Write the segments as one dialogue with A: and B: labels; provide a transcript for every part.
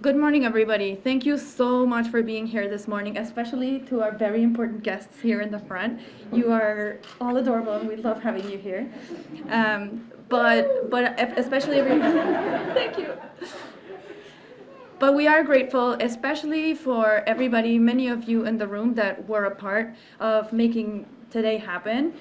A: Good morning, everybody. Thank you so much for being here this morning, especially to our very important guests here in the front. You are all adorable, and we love having you here. But especially thank you. But we are grateful, especially for everybody, many of you in the room that were a part of making today happen.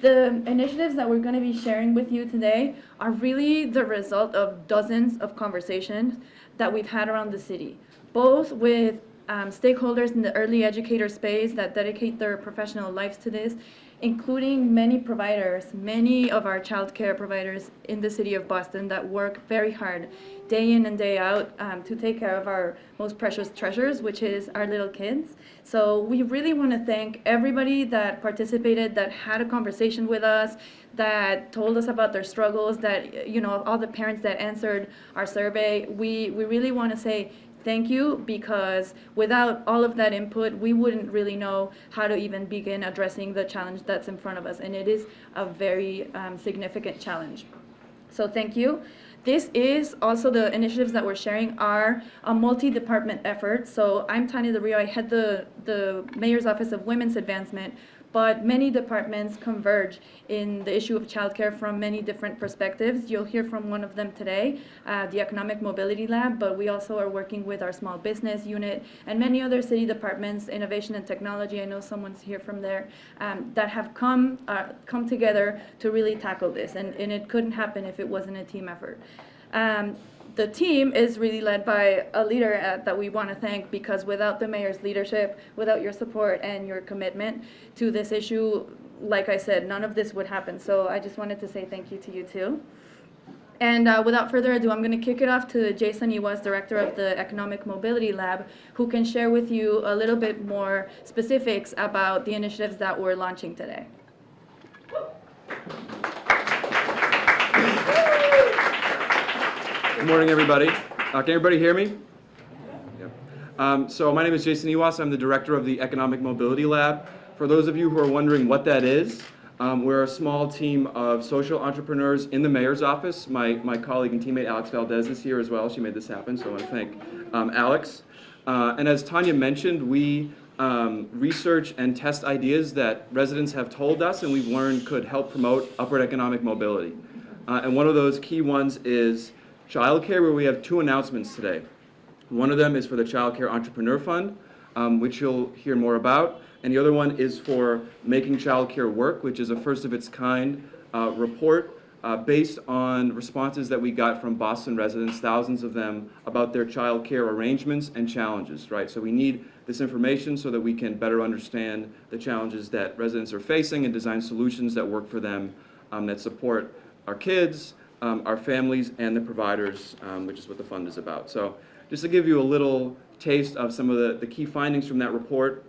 A: The initiatives that we're going to be sharing with you today are really the result of dozens of conversations that we've had around the city, both with stakeholders in the early educator space that dedicate their professional lives to this, including many providers, many of our childcare providers in the city of Boston that work very hard day in and day out to take care of our most precious treasures, which is our little kids. So we really want to thank everybody that participated, that had a conversation with us, that told us about their struggles, that, you know, all the parents that answered our survey. We really want to say thank you, because without all of that input, we wouldn't really know how to even begin addressing the challenge that's in front of us. And it is a very significant challenge. So thank you. This is also, the initiatives that we're sharing are a multi-department effort. So I'm Tanya Del Rio. I head the Mayor's Office of Women's Advancement, but many departments converge in the issue of childcare from many different perspectives. You'll hear from one of them today, the Economic Mobility Lab, but we also are working with our small business unit and many other city departments, innovation and technology. I know someone's here from there, that have come together to really tackle this, and it couldn't happen if it wasn't a team effort. The team is really led by a leader that we want to thank, because without the mayor's leadership, without your support and your commitment to this issue, like I said, none of this would happen. So I just wanted to say thank you to you too. And without further ado, I'm going to kick it off to Jason Iwas, director of the Economic Mobility Lab, who can share with you a little bit more specifics about the initiatives that we're launching today.
B: Good morning, everybody. Can everybody hear me? Yeah. So my name is Jason Iwas. I'm the director of the Economic Mobility Lab. For those of you who are wondering what that is, we're a small team of social entrepreneurs in the mayor's office. My colleague and teammate Alex Valdez is here as well. She made this happen, so I want to thank Alex. And as Tanya mentioned, we research and test ideas that residents have told us and we've learned could help promote upward economic mobility. And one of those key ones is childcare, where we have two announcements today. One of them is for the Childcare Entrepreneur Fund, which you'll hear more about, and the other one is for Making Childcare Work, which is a first-of-its-kind report based on responses that we got from Boston residents, thousands of them, about their childcare arrangements and challenges, right? So we need this information so that we can better understand the challenges that residents are facing and design solutions that work for them, that support our kids, our families, and the providers, which is what the fund is about. So just to give you a little taste of some of the key findings from that report,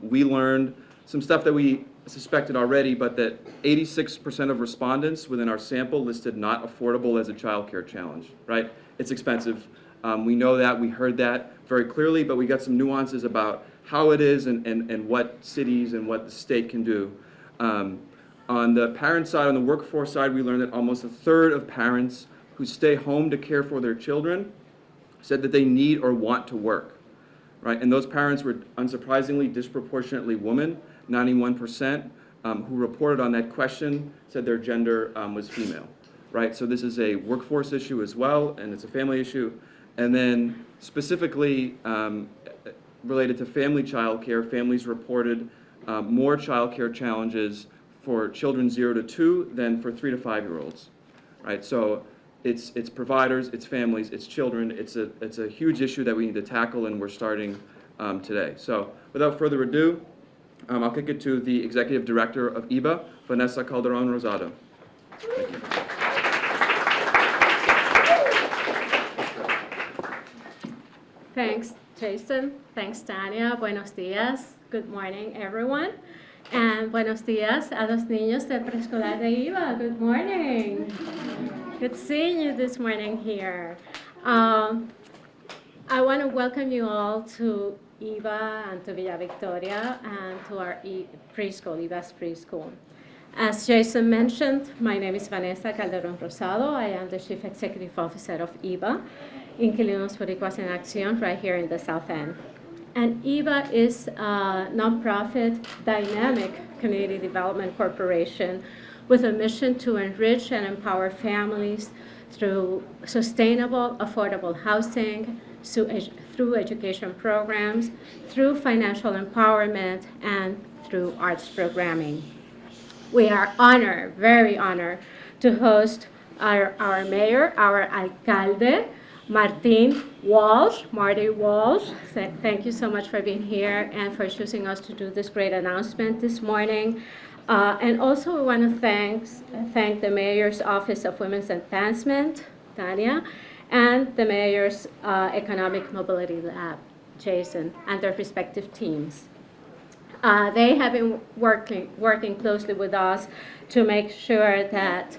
B: we learned some stuff that we suspected already, but that 86% of respondents within our sample listed not affordable as a childcare challenge, right? It's expensive. We know that, we heard that very clearly, but we got some nuances about how it is and what cities and what the state can do. On the parent side, on the workforce side, we learned that almost a third of parents who stay home to care for their children said that they need or want to work, right? And those parents were unsurprisingly disproportionately women. 91% who reported on that question said their gender was female, right? So this is a workforce issue as well, and it's a family issue. And then specifically related to family childcare, families reported more childcare challenges for children 0 to 2 than for 3 to 5-year-olds, right? So it's providers, it's families, it's children. It's a huge issue that we need to tackle, and we're starting today. So without further ado, I'll kick it to the executive director of EBA, Vanessa Calderon Rosado. Thank you.
C: Thanks, Jason. Thanks, Tanya. Buenos días. Good morning, everyone. And buenos días a los niños del preescolar de IVA. Good morning. Good seeing you this morning here. I want to welcome you all to IVA and to Villa Victoria and to our preschool, IVA's preschool. As Jason mentioned, my name is Vanessa Calderon Rosado. I am the Chief Executive Officer of IBA, Inquilinos Boricuas en Acción, right here in the South End. And IBA is a nonprofit, dynamic community development corporation with a mission to enrich and empower families through sustainable, affordable housing, through education programs, through financial empowerment, and through arts programming. We are honored, very honored, to host our mayor, our alcalde, Martin Walsh, Marty Walsh. Thank you so much for being here and for choosing us to do this great announcement this morning. And also we want to thank the Mayor's Office of Women's Advancement, Tanya, and the Mayor's Economic Mobility Lab, Jason, and their respective teams. They have been working closely with us to make sure that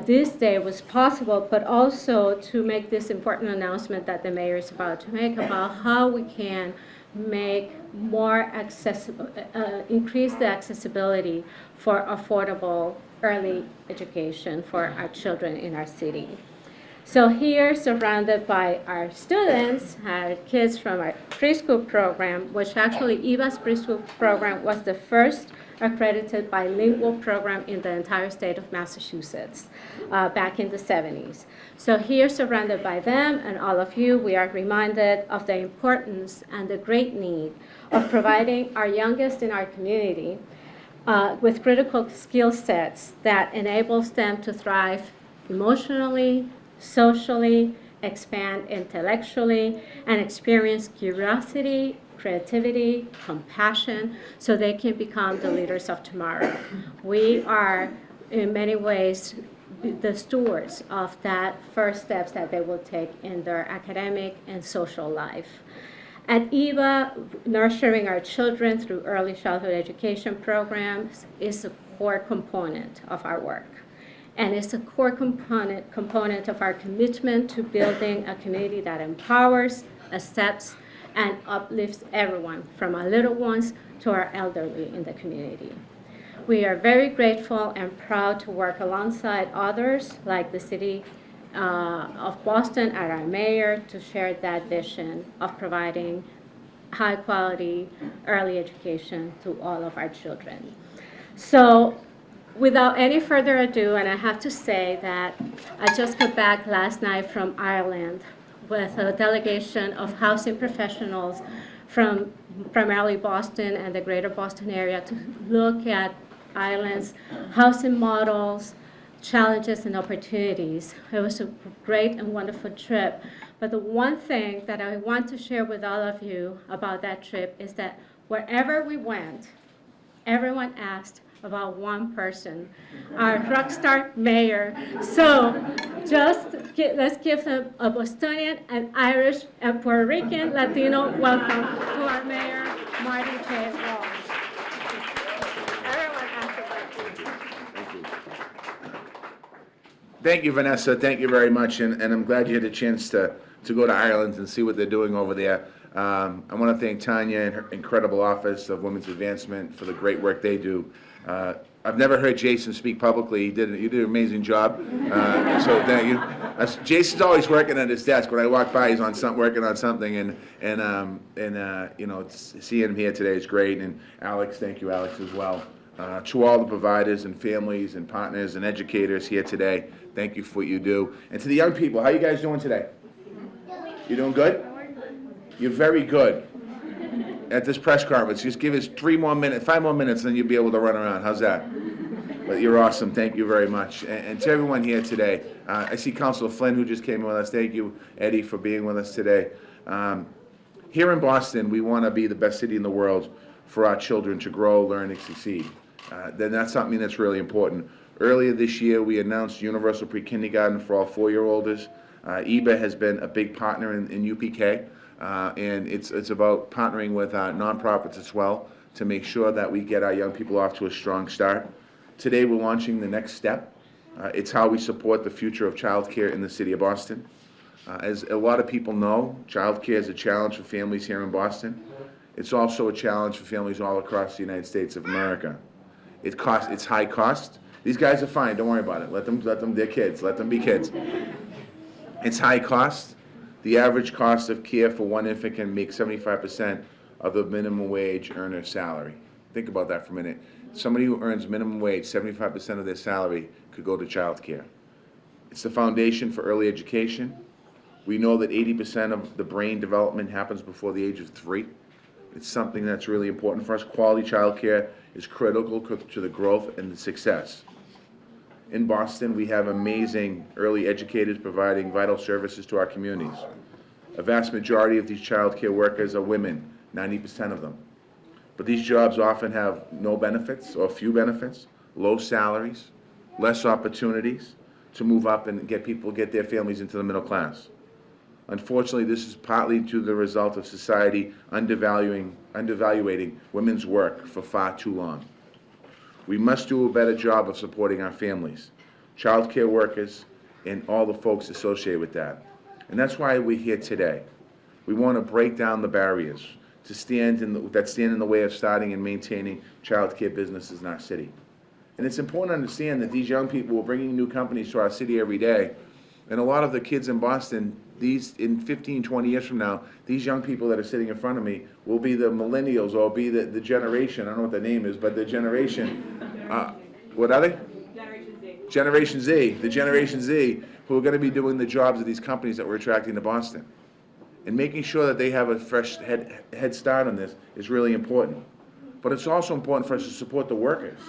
C: this day was possible, but also to make this important announcement that the mayor is about to make about how we can make more accessible, increase the accessibility for affordable early education for our children in our city. So here, surrounded by our students, our kids from our preschool program, which actually IBA's preschool program was the first accredited bilingual program in the entire state of Massachusetts back in the 70s. So here, surrounded by them and all of you, we are reminded of the importance and the great need of providing our youngest in our community with critical skill sets that enables them to thrive emotionally, socially, expand intellectually, and experience curiosity, creativity, compassion, so they can become the leaders of tomorrow. We are, in many ways, the stewards of that first steps that they will take in their academic and social life. At IBA, nurturing our children through early childhood education programs is a core component of our work. And it's a core component of our commitment to building a community that empowers, accepts, and uplifts everyone, from our little ones to our elderly in the community. We are very grateful and proud to work alongside others like the City of Boston and our mayor to share that vision of providing high quality early education to all of our children. So without any further ado, and I have to say that I just got back last night from Ireland with a delegation of housing professionals from primarily Boston and the greater Boston area to look at Ireland's housing models, challenges, and opportunities. It was a great and wonderful trip. But the one thing that I want to share with all of you about that trip is that wherever we went, everyone asked about one person, our rock star mayor. So let's give them a Bostonian, an Irish, and Puerto Rican Latino welcome to our mayor, Marty J. Walsh. Everyone asked about you.
D: Thank you, Vanessa. Thank you very much, and I'm glad you had a chance to go to Ireland and see what they're doing over there. I want to thank Tanya and her incredible Office of Women's Advancement for the great work they do. I've never heard Jason speak publicly. You did an amazing job. So thank you. Jason's always working at his desk. When I walk by, he's working on something, and you know, seeing him here today is great. And Alex, thank you, Alex, as well. To all the providers and families and partners and educators here today, thank you for what you do. And to the young people, how you guys doing today? You doing good? You're very good at this press conference. Just give us 5 more minutes, and then you'll be able to run around. How's that? But you're awesome. Thank you very much. And to everyone here today, I see Councilor Flynn, who just came with us. Thank you, Eddie, for being with us today. Here in Boston, we want to be the best city in the world for our children to grow, learn, and succeed. Then that's something that's really important. Earlier this year, we announced universal pre-kindergarten for all 4-year-olders. IBA has been a big partner in UPK. And it's about partnering with nonprofits as well to make sure that we get our young people off to a strong start. Today we're launching the next step. It's how we support the future of childcare in the city of Boston. As a lot of people know, childcare is a challenge for families here in Boston. It's also a challenge for families all across the United States of America. It's high cost. These guys are fine. Don't worry about it. Let them. They're kids. Let them be kids. It's high cost. The average cost of care for one infant can make 75% of the minimum wage earner's salary. Think about that for a minute. Somebody who earns minimum wage, 75% of their salary could go to child care. It's the foundation for early education. We know that 80% of the brain development happens before the age of 3. It's something that's really important for us. Quality child care is critical to the growth and the success. In Boston, we have amazing early educators providing vital services to our communities. A vast majority of these child care workers are women, 90% of them. But these jobs often have no benefits or few benefits, low salaries, less opportunities to move up and get their families into the middle class. Unfortunately, this is partly to the result of society undervaluating women's work for far too long. We must do a better job of supporting our families, child care workers, and all the folks associated with that. And that's why we're here today. We want to break down the barriers that stand in the way of starting and maintaining child care businesses in our city. And it's important to understand that these young people are bringing new companies to our city every day. And a lot of the kids in Boston, in 15, 20 years from now, these young people that are sitting in front of me will be the millennials or be the generation, I don't know what the name is, but the generation, what are they? Generation Z, the Generation Z, who are going to be doing the jobs of these companies that we're attracting to Boston. And making sure that they have a fresh head start on this is really important. But it's also important for us to support the workers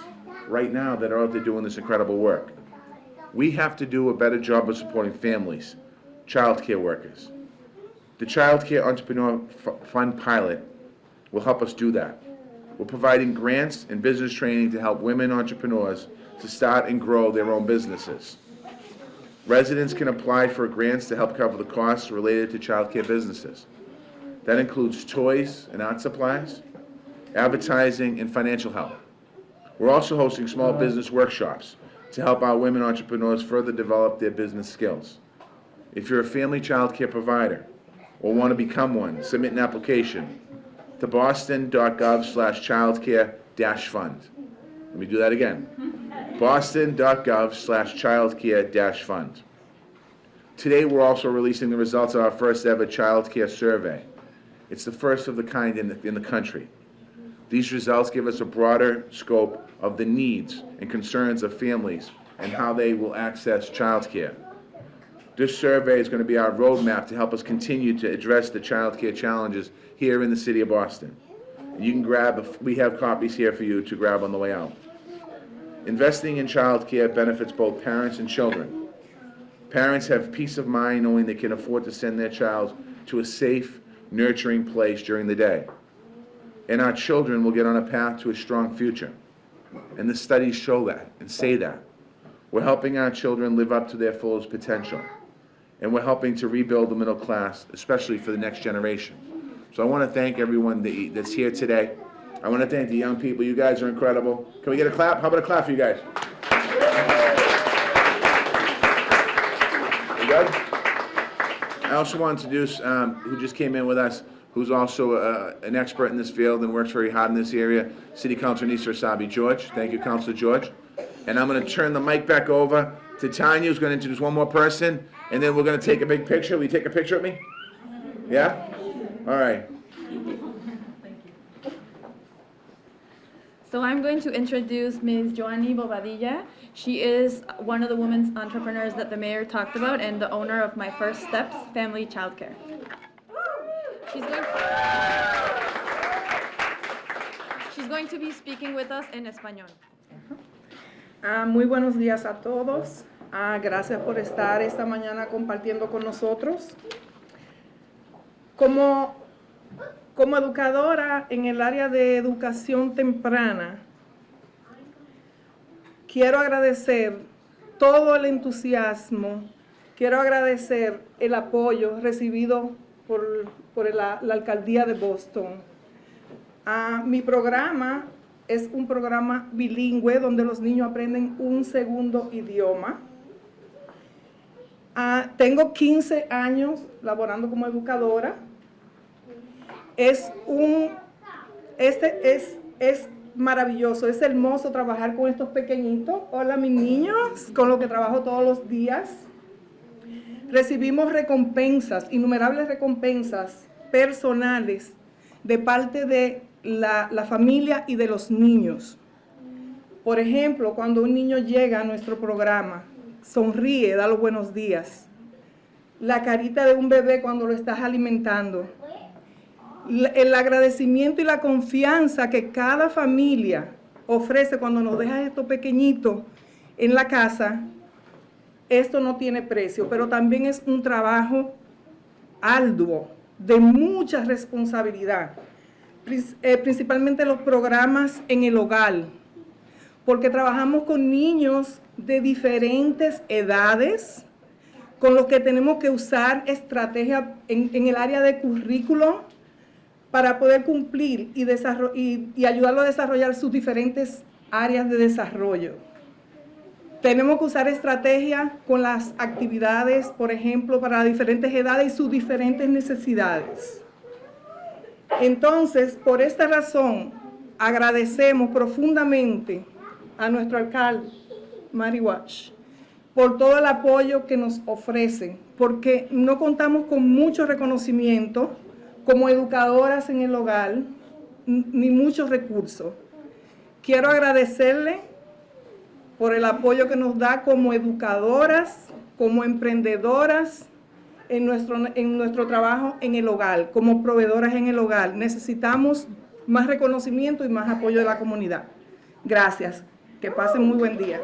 D: right now that are out there doing this incredible work. We have to do a better job of supporting families, child care workers. The Child Care Entrepreneur Fund pilot will help us do that. We're providing grants and business training to help women entrepreneurs to start and grow their own businesses. Residents can apply for grants to help cover the costs related to child care businesses. That includes toys and art supplies, advertising, and financial help. We're also hosting small business workshops to help our women entrepreneurs further develop their business skills. If you're a family child care provider or want to become one, submit an application to boston.gov/childcare-fund. Let me do that again. boston.gov/childcare-fund. Today we're also releasing the results of our first ever child care survey. It's the first of the kind in the country. These results give us a broader scope of the needs and concerns of families and how they will access child care. This survey is going to be our roadmap to help us continue to address the child care challenges here in the city of Boston. You can we have copies here for you to grab on the way out. Investing in child care benefits both parents and children. Parents have peace of mind knowing they can afford to send their child to a safe, nurturing place during the day. And our children will get on a path to a strong future. And the studies show that and say that. We're helping our children live up to their fullest potential. And we're helping to rebuild the middle class, especially for the next generation. So I want to thank everyone that's here today. I want to thank the young people. You guys are incredible. Can we get a clap? How about a clap for you guys? You good? I also want to introduce who just came in with us, who's also an expert in this field and works very hard in this area, City Councilor Nisa Asabi George. Thank you, Councilor George. And I'm going to turn the mic back over to Tanya, who's going to introduce one more person, and then we're going to take a big picture. Will you take a picture of me? Yeah? All right.
A: So I'm going to introduce Ms. Joanny Bobadilla. She is one of the women's entrepreneurs that the mayor talked about and the owner of My First Steps Family Childcare. She's going to be speaking with us in español.
E: Muy buenos días a todos. Gracias por estar esta mañana compartiendo con nosotros. Como educadora en el área de educación temprana, quiero agradecer todo el entusiasmo, quiero agradecer el apoyo recibido por la alcaldía de Boston. Mi programa es un programa bilingüe donde los niños aprenden un segundo idioma. Tengo 15 años laborando como educadora. Es maravilloso, es hermoso trabajar con estos pequeñitos. Hola mis niños, con los que trabajo todos los días. Recibimos recompensas, innumerables recompensas personales de parte de la familia y de los niños. Por ejemplo, cuando un niño llega a nuestro programa, sonríe, da los buenos días. La carita de un bebé cuando lo estás alimentando. El agradecimiento y la confianza que cada familia ofrece cuando nos deja estos pequeñitos en la casa, esto no tiene precio, pero también es un trabajo arduo, de mucha responsabilidad, principalmente los programas en el hogar, porque trabajamos con niños de diferentes edades, con los que tenemos que usar estrategias en el área de currículo para poder cumplir y ayudarlo a desarrollar sus diferentes áreas de desarrollo. Tenemos que usar estrategias con las actividades, por ejemplo, para diferentes edades y sus diferentes necesidades. Entonces, por esta razón, agradecemos profundamente a nuestro alcalde, Walsh, por todo el apoyo que nos ofrece, porque no contamos con mucho reconocimiento como educadoras en el hogar, ni muchos recursos. Quiero agradecerle por el apoyo que nos da como educadoras, como emprendedoras en nuestro trabajo en el hogar, como proveedoras en el hogar. Necesitamos más reconocimiento y más apoyo de la comunidad. Gracias. Que pasen muy buen día.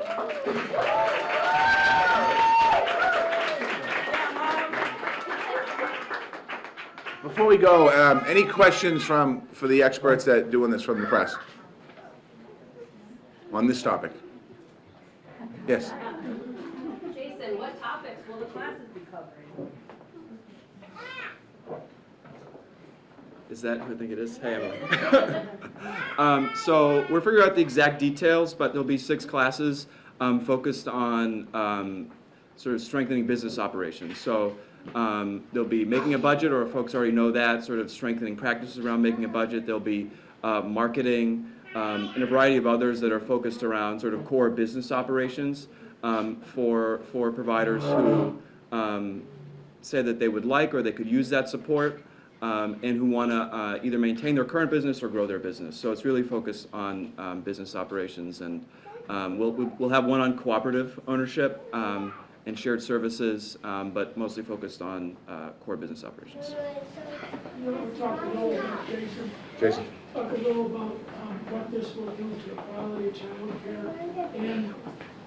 D: Before we go, any questions for the experts that doing this from the press on this topic? Yes.
F: Jason, what topics will the classes be covering?
B: Is that who I think it is? Hey, Emily. So we're figuring out the exact details, but there'll be 6 classes focused on sort of strengthening business operations. So there'll be making a budget, or folks already know that, sort of strengthening practices around making a budget. There'll be marketing, and a variety of others that are focused around sort of core business operations for providers who say that they would like or they could use that support, and who want to either maintain their current business or grow their business. So it's really focused on business operations, and we'll have one on cooperative ownership and shared services, but mostly focused on core business operations.
G: Talk a little about
D: Jason.
G: Talk a little about what this will do to the quality of child care, and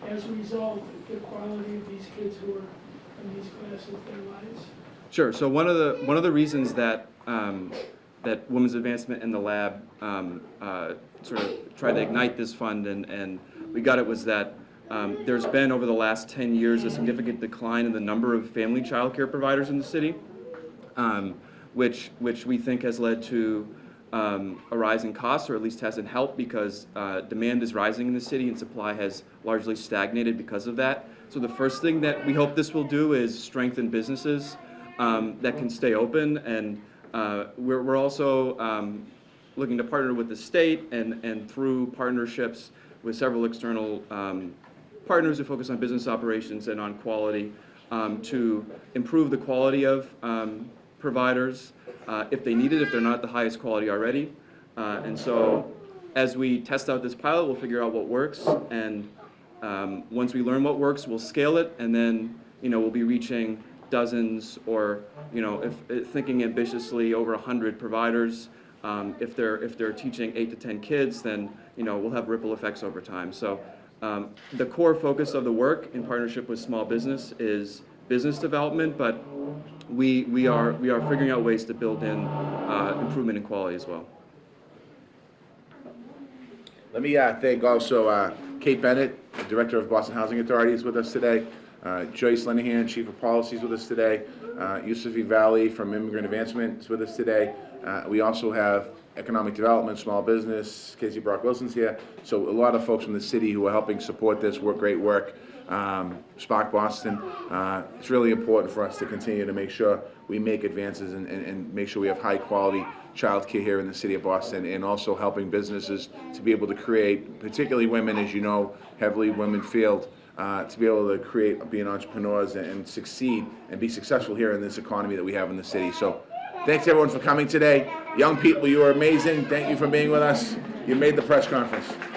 G: as a result, the quality of these kids who are in these classes, their lives.
B: Sure. So one of the reasons that that Women's Advancement in the Lab sort of tried to ignite this fund and we got it was that there's been over the last 10 years a significant decline in the number of family child care providers in the city, which we think has led to a rise in costs, or at least hasn't helped, because demand is rising in the city and supply has largely stagnated because of that. So the first thing that we hope this will do is strengthen businesses that can stay open, and we're also looking to partner with the state and through partnerships with several external partners who focus on business operations and on quality to improve the quality of providers if they need it, if they're not the highest quality already. And so as we test out this pilot, we'll figure out what works, and once we learn what works, we'll scale it, and then we'll be reaching dozens, or if thinking ambitiously, over 100 providers. If they're teaching 8 to 10 kids, then we'll have ripple effects over time. So the core focus of the work in partnership with small business is business development, but we are figuring out ways to build in improvement in quality as well.
D: Let me thank also Kate Bennett, Director of Boston Housing Authority, is with us today. Joyce Linehan, Chief of Policy, is with us today. Yusufi Valley from Immigrant Advancement is with us today. We also have economic development, small business. Casey Brock Wilson's here. So a lot of folks from the city who are helping support this great work. Spark Boston. It's really important for us to continue to make sure we make advances and make sure we have high quality childcare here in the city of Boston, and also helping businesses to be able to create, particularly women, as you know, heavily women field, to be able to create, being entrepreneurs and succeed and be successful here in this economy that we have in the city. So thanks everyone for coming today. Young people, you are amazing. Thank you for being with us. You made the press conference.